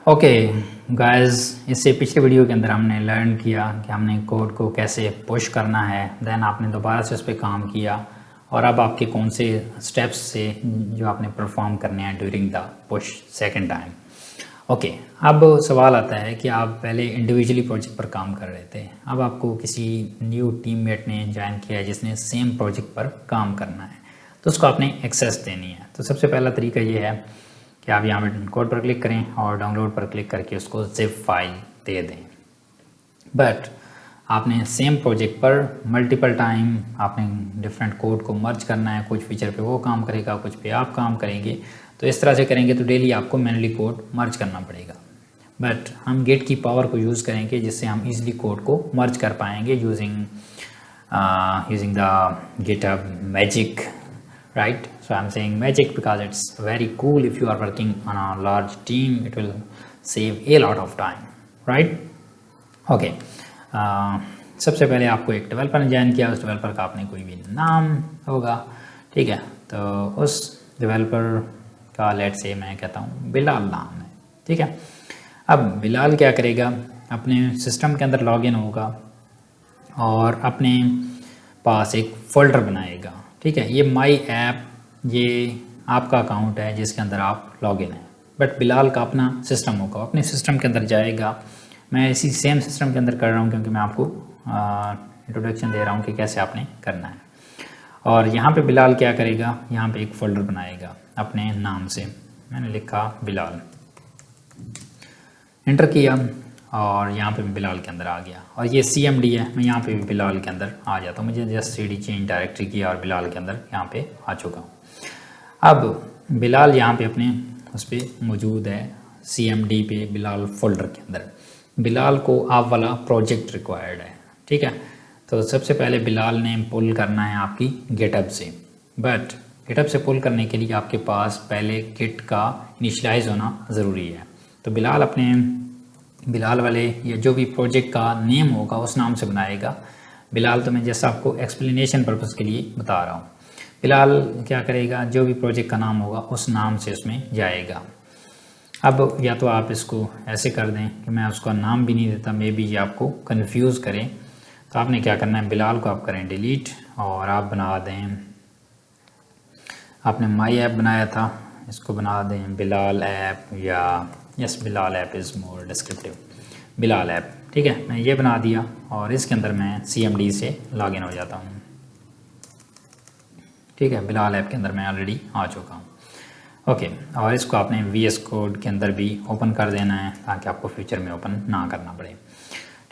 Okay guys, इससे पिछले video के अंदर हमने लर्न किया कि हमने कोड को कैसे पुश करना है। देन आपने दोबारा से उस पर काम किया और अब आपके कौन से स्टेप्स से जो आपने परफॉर्म करने हैं during the push second time. Okay, अब सवाल आता है कि आप पहले इंडिविजुअली प्रोजेक्ट पर काम कर रहे थे, अब आपको किसी न्यू टीममेट ने ज्वाइन किया है जिसने सेम प्रोजेक्ट पर काम करना है, तो उसको आपने एक्सेस देनी है। तो सबसे पहला तरीका ये है कि आप यहाँ पे कोड पर क्लिक करें और डाउनलोड पर क्लिक करके उसको जिप फाइल दे दें। बट आपने सेम प्रोजेक्ट पर मल्टीपल टाइम आपने डिफरेंट कोड को मर्ज करना है, कुछ फीचर पे वो काम करेगा, कुछ पे आप काम करेंगे। तो इस तरह से करेंगे तो डेली आपको मैनुअली कोड मर्ज करना पड़ेगा। बट हम गेट की पावर को यूज़ करेंगे जिससे हम इजीली कोड को मर्ज कर पाएंगे using the GitHub magic, right? So I'm saying magic because it's very cool. If you are working on a large team, it will save a lot of time, right? Okay. सबसे पहले आपको एक developer ने join किया, उस developer का आपने कोई भी नाम होगा, ठीक है। तो उस डेवलपर का लेट से मैं कहता हूँ बिलाल नाम है, ठीक है। अब बिलाल क्या करेगा, अपने सिस्टम के अंदर लॉगिन होगा और अपने पास एक फोल्डर बनाएगा, ठीक है। ये माई ऐप, ये आपका अकाउंट है जिसके अंदर आप लॉगिन हैं। बट बिलाल का अपना सिस्टम होगा, अपने सिस्टम के अंदर जाएगा। मैं इसी सेम सिस्टम के अंदर कर रहा हूँ क्योंकि मैं आपको इंट्रोडक्शन दे रहा हूँ कि कैसे आपने करना है। और यहाँ पे बिलाल क्या करेगा, यहाँ पे एक फ़ोल्डर बनाएगा अपने नाम से। मैंने लिखा बिलाल, एंटर किया और यहाँ पे बिलाल के अंदर आ गया। और ये CMD है, मैं यहाँ पे भी बिलाल के अंदर आ जाता हूँ। मुझे जस्ट CD चेंज डायरेक्टरी किया और बिलाल के अंदर यहाँ पे आ चुका हूँ। अब बिलाल यहाँ पे अपने उस पर मौजूद है, CMD पे बिलाल फोल्डर के अंदर। बिलाल को आप वाला प्रोजेक्ट रिक्वायर्ड है, ठीक है। तो सबसे पहले बिलाल ने पुल करना है आपकी गिटहब से। बट गिटहब से पुल करने के लिए आपके पास पहले गिट का इनिशियलाइज होना ज़रूरी है। तो बिलाल अपने बिलाल वाले या जो भी प्रोजेक्ट का नेम होगा उस नाम से बनाएगा। बिलाल तो मैं जैसा आपको एक्सप्लेनेशन पर्पज़ के लिए बता रहा हूँ। बिलाल क्या करेगा, जो भी प्रोजेक्ट का नाम होगा उस नाम से उसमें जाएगा। अब या तो आप इसको ऐसे कर दें कि मैं उसका नाम भी नहीं देता, मे बी ये आपको कंफ्यूज करें। तो आपने क्या करना है, बिलाल को आप करें डिलीट और आप बना दें, आपने माई ऐप बनाया था, इसको बना दें बिलाल ऐप, या yes Bilal app is more descriptive, Bilal app, ठीक है। मैं ये बना दिया और इसके अंदर मैं CMD से लॉगिन हो जाता हूँ, ठीक है। बिलाल ऐप के अंदर मैं ऑलरेडी आ चुका हूँ, ओके। और इसको आपने VS कोड के अंदर भी ओपन कर देना है ताकि आपको फ्यूचर में ओपन ना करना पड़े,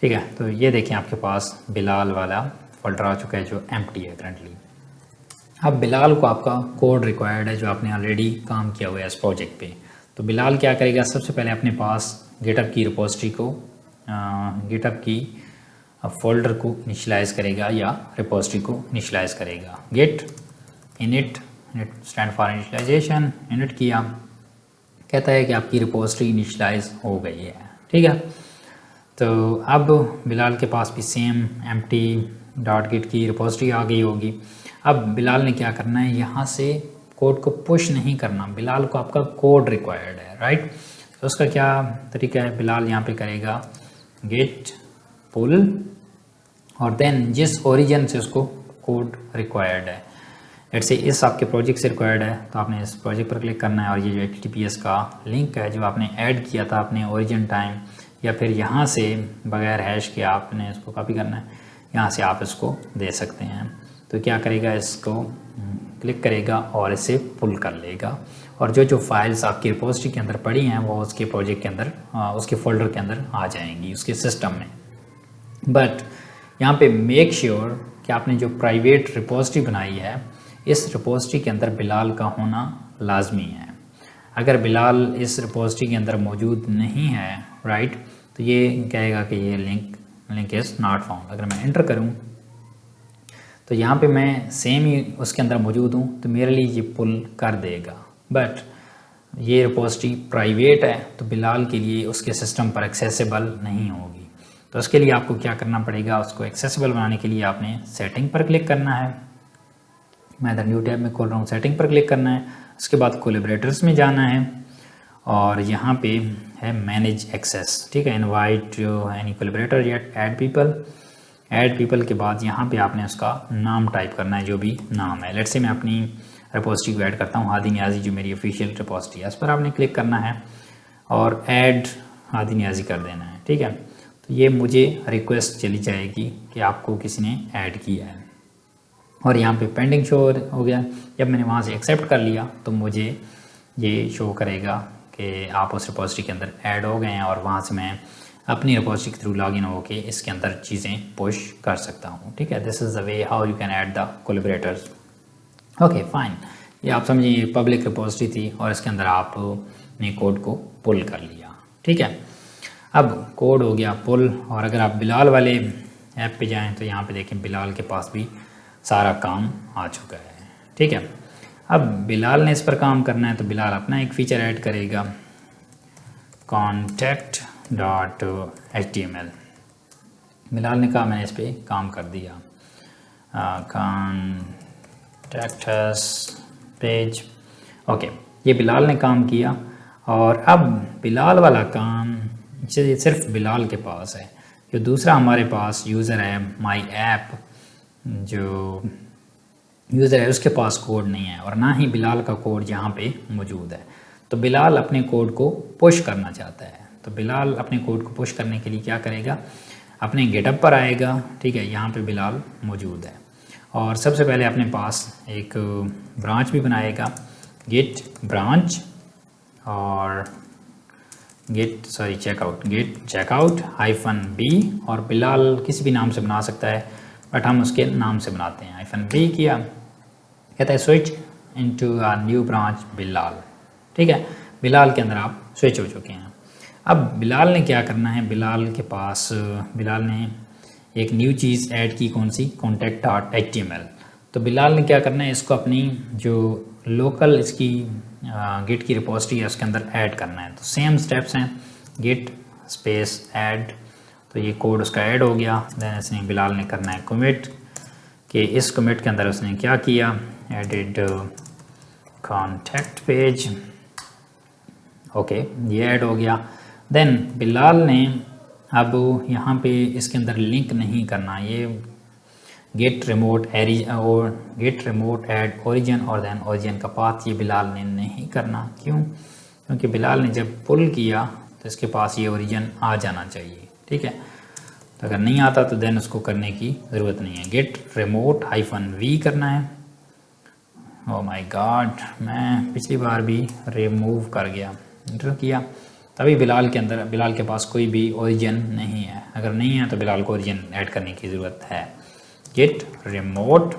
ठीक है। तो ये देखें आपके पास बिलाल वाला फोल्डर आ चुका है जो एम्प्टी है करंटली। अब बिलाल को आपका कोड रिक्वायर्ड है जो आपने ऑलरेडी काम किया हुआ है इस प्रोजेक्ट पे। तो बिलाल क्या करेगा, सबसे पहले अपने पास गिटहब की रिपोजिटरी को, गिटहब की फोल्डर को इनिशियलाइज़ करेगा या रिपोजिटरी को इनिशियलाइज़ करेगा। Git init stand for initialization, init किया, कहता है कि आपकी रिपोजिटरी इनिशियलाइज हो गई है, ठीक है। तो अब बिलाल के पास भी सेम empty.git की रिपोजिटरी आ गई होगी। अब बिलाल ने क्या करना है, यहाँ से कोड को पुश नहीं करना, बिलाल को आपका कोड रिक्वायर्ड है, राइट। तो उसका क्या तरीका है, बिलाल यहाँ पे करेगा गेट पुल और देन जिस ओरिजिन से उसको कोड रिक्वायर्ड है, लेट्स से इस आपके प्रोजेक्ट से रिक्वायर्ड है, तो आपने इस प्रोजेक्ट पर क्लिक करना है और ये जो HTTPS का लिंक है जो आपने ऐड किया था अपने ओरिजिन टाइम, या फिर यहाँ से बगैर हैश के आपने इसको कॉपी करना है, यहाँ से आप इसको दे सकते हैं। तो क्या करेगा, इसको क्लिक करेगा और इसे पुल कर लेगा और जो जो फाइल्स आपकी रिपोजिटरी के अंदर पड़ी हैं वो उसके प्रोजेक्ट के अंदर, उसके फोल्डर के अंदर आ जाएंगी उसके सिस्टम में। बट यहाँ पे मेक श्योर कि आपने जो प्राइवेट रिपोजिटरी बनाई है इस रिपोजिटरी के अंदर बिलाल का होना लाजमी है। अगर बिलाल इस रिपोजिटरी के अंदर मौजूद नहीं है, राइट, तो ये कहेगा कि ये लिंक इज़ नॉट फाउंड। अगर मैं एंटर करूँ तो यहाँ पे मैं सेम ही उसके अंदर मौजूद हूँ तो मेरे लिए ये पुल कर देगा। बट ये रिपोजिटरी प्राइवेट है तो बिलाल के लिए उसके सिस्टम पर एक्सेसिबल नहीं होगी। तो उसके लिए आपको क्या करना पड़ेगा, उसको एक्सेसिबल बनाने के लिए आपने सेटिंग पर क्लिक करना है। मैं इधर न्यू टैब में खोल रहा हूँ, सेटिंग पर क्लिक करना है। उसके बाद कोलैबोरेटर्स में जाना है और यहाँ पे है मैनेज एक्सेस, ठीक है। Invite any collaborator yet add people के बाद यहाँ पे आपने उसका नाम टाइप करना है, जो भी नाम है। लेट्स से मैं अपनी रिपोजिटरी को ऐड करता हूँ हादी नियाज़ी, जो मेरी ऑफिशियल रिपोजिटरी है। इस पर आपने क्लिक करना है और ऐड हादी नियाज़ी कर देना है, ठीक है। तो ये मुझे रिक्वेस्ट चली जाएगी कि आपको किसी ने ऐड किया है, और यहाँ पे पेंडिंग शो हो गया। जब मैंने वहाँ से एक्सेप्ट कर लिया तो मुझे ये शो करेगा कि आप उस रिपोजिटरी के अंदर ऐड हो गए हैं, और वहाँ से मैं अपनी रिपोजिटरी के थ्रू लॉगिन होके इसके अंदर चीज़ें पुश कर सकता हूँ, ठीक है। This is the way how you can add the collaborators. Okay fine, ये आप समझिए पब्लिक रिपोजिटरी थी और इसके अंदर आपने कोड को पुल कर लिया, ठीक है। अब कोड हो गया पुल, और अगर आप बिलाल वाले ऐप पे जाएं तो यहाँ पे देखें बिलाल के पास भी सारा काम आ चुका है, ठीक है। अब बिलाल ने इस पर काम करना है तो बिलाल अपना एक फ़ीचर ऐड करेगा, contact.html। बिलाल ने कहा मैंने इस पर काम कर दिया, contact us पेज। ओके, ये बिलाल ने काम किया, और अब बिलाल वाला काम सिर्फ बिलाल के पास है। जो दूसरा हमारे पास यूज़र है माई ऐप, जो यूज़र है उसके पास कोड नहीं है, और ना ही बिलाल का कोड यहाँ पे मौजूद है। तो बिलाल अपने कोड को पुश करना चाहता है। तो बिलाल अपने कोड को पुश करने के लिए क्या करेगा, अपने गेटअप पर आएगा, ठीक है। यहाँ पे बिलाल मौजूद है, और सबसे पहले अपने पास एक ब्रांच भी बनाएगा, गेट ब्रांच, और गेट चेकआउट -b, और बिलाल किसी भी नाम से बना सकता है, बट हम उसके नाम से बनाते हैं। -b किया, कहता है switch into a new branch Bilal, ठीक है। बिलाल के अंदर आप स्विच हो चुके हैं। अब बिलाल ने क्या करना है, बिलाल ने एक न्यू चीज़ ऐड की, कौन सी, contact.html। तो बिलाल ने क्या करना है, इसको अपनी जो लोकल इसकी गिट की रिपोजिटरी है उसके अंदर ऐड करना है। तो सेम स्टेप्स हैं, गिट स्पेस ऐड, तो ये कोड उसका ऐड हो गया। देन इसने बिलाल ने करना है कमिट, कि इस कमिट के अंदर उसने क्या किया, एडिड कॉन्टैक्ट पेज, ओके, ये ऐड हो गया। देन बिलाल ने अब यहाँ पे इसके अंदर लिंक नहीं करना, ये गेट रिमोट ऐड ओरिजिन और देन ओरिजिन का पाथ, ये बिलाल ने नहीं करना। क्यों? क्योंकि बिलाल ने जब पुल किया तो इसके पास ये ओरिजिन आ जाना चाहिए, ठीक है। तो अगर नहीं आता तो देन उसको करने की ज़रूरत नहीं है। गेट रिमोट -v करना है। ओह माय गॉड, मैं पिछली बार भी रिमूव कर गया, इंटर किया, तभी बिलाल के पास कोई भी ओरिजिन नहीं है। अगर नहीं है तो बिलाल को ओरिजिन ऐड करने की ज़रूरत है। गेट रिमोट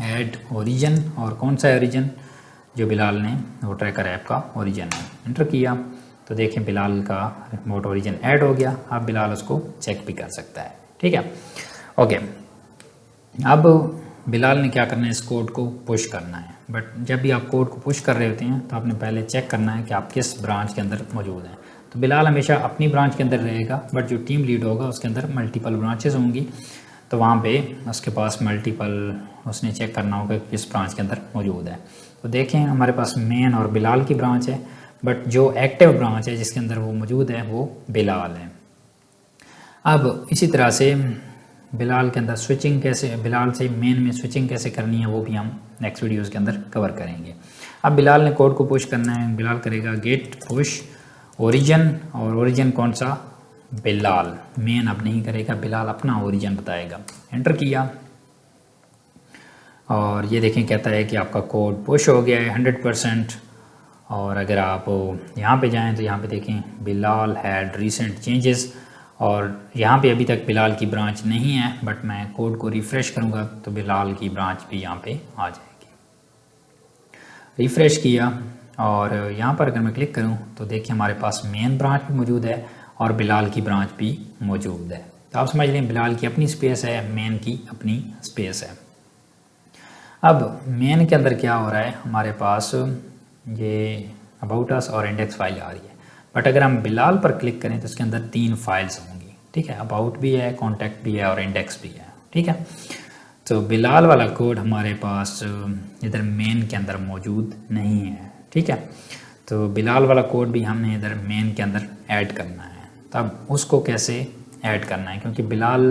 ऐड ओरिजिन, और कौन सा ओरिजिन, जो बिलाल ने वो ट्रैकर ऐप का ओरिजिन है, इंटर किया तो देखें बिलाल का रिमोट ओरिजिन ऐड हो गया। अब बिलाल उसको चेक भी कर सकता है, ठीक है। ओके, अब बिलाल ने क्या करना है, इस कोड को पुश करना है। बट जब भी आप कोड को पुश कर रहे होते हैं तो आपने पहले चेक करना है कि आप किस ब्रांच के अंदर मौजूद हैं। तो बिलाल हमेशा अपनी ब्रांच के अंदर रहेगा, बट जो टीम लीड होगा उसके अंदर मल्टीपल ब्रांचेस होंगी, तो वहाँ पे उसके पास उसने चेक करना होगा कि किस ब्रांच के अंदर मौजूद है। तो देखें हमारे पास मेन और बिलाल की ब्रांच है, बट जो एक्टिव ब्रांच है जिसके अंदर वो मौजूद है वो बिलाल है। अब इसी तरह से बिलाल के अंदर स्विचिंग कैसे, बिलाल से मेन में स्विचिंग कैसे करनी है वो भी हम नेक्स्ट वीडियोज़ के अंदर कवर करेंगे। अब बिलाल ने कोड को पुश करना है, बिलाल करेगा गेट पुश ओरिजिन, और ओरिजिन कौन सा, बिलाल, मेन अब नहीं करेगा, बिलाल अपना ओरिजिन बताएगा। एंटर किया और ये देखें कहता है कि आपका कोड पुश हो गया है 100%। और अगर आप यहाँ पे जाएं तो यहाँ पे देखें बिलाल हैड रीसेंट चेंजेस, और यहाँ पे अभी तक बिलाल की ब्रांच नहीं है, बट मैं कोड को रिफ़्रेश करूँगा तो बिलाल की ब्रांच भी यहाँ पे आ जाएगी। रिफ़्रेश किया और यहाँ पर अगर मैं क्लिक करूँ तो देखिए हमारे पास मेन ब्रांच भी मौजूद है और बिलाल की ब्रांच भी मौजूद है। तो आप समझ लें बिलाल की अपनी स्पेस है, मेन की अपनी स्पेस है। अब मेन के अंदर क्या हो रहा है, हमारे पास ये अबाउट अस और इंडेक्स फाइल आ रही है, बट अगर हम बिलाल पर क्लिक करें तो इसके अंदर 3 फाइल्स होंगी, ठीक है। अबाउट भी है, कॉन्टैक्ट भी है और इंडेक्स भी है, ठीक है। तो बिलाल वाला कोड हमारे पास इधर मेन के अंदर मौजूद नहीं है, ठीक है। तो बिलाल वाला कोड भी हमने इधर मेन के अंदर ऐड करना है। तब उसको कैसे ऐड करना है, क्योंकि बिलाल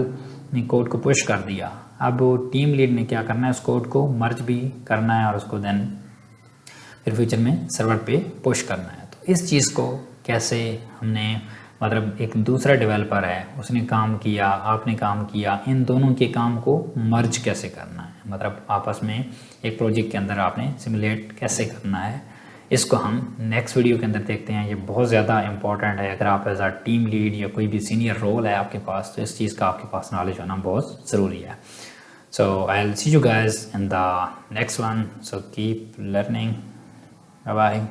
ने कोड को पुश कर दिया, अब वो टीम लीड ने क्या करना है, उस कोड को मर्ज भी करना है और उसको देन फिर फ्यूचर में सर्वर पे पुश करना है। तो इस चीज़ को कैसे हमने, मतलब एक दूसरा डेवलपर है, उसने काम किया, आपने काम किया, इन दोनों के काम को मर्ज कैसे करना है, मतलब आपस में एक प्रोजेक्ट के अंदर आपने सिमुलेट कैसे करना है, इसको हम नेक्स्ट वीडियो के अंदर देखते हैं। ये बहुत ज़्यादा इंपॉर्टेंट है। अगर आप एज आ टीम लीड या कोई भी सीनियर रोल है आपके पास, तो इस चीज़ का आपके पास नॉलेज होना बहुत ज़रूरी है। So I will see you guys in the next one, so keep learning, bye bye.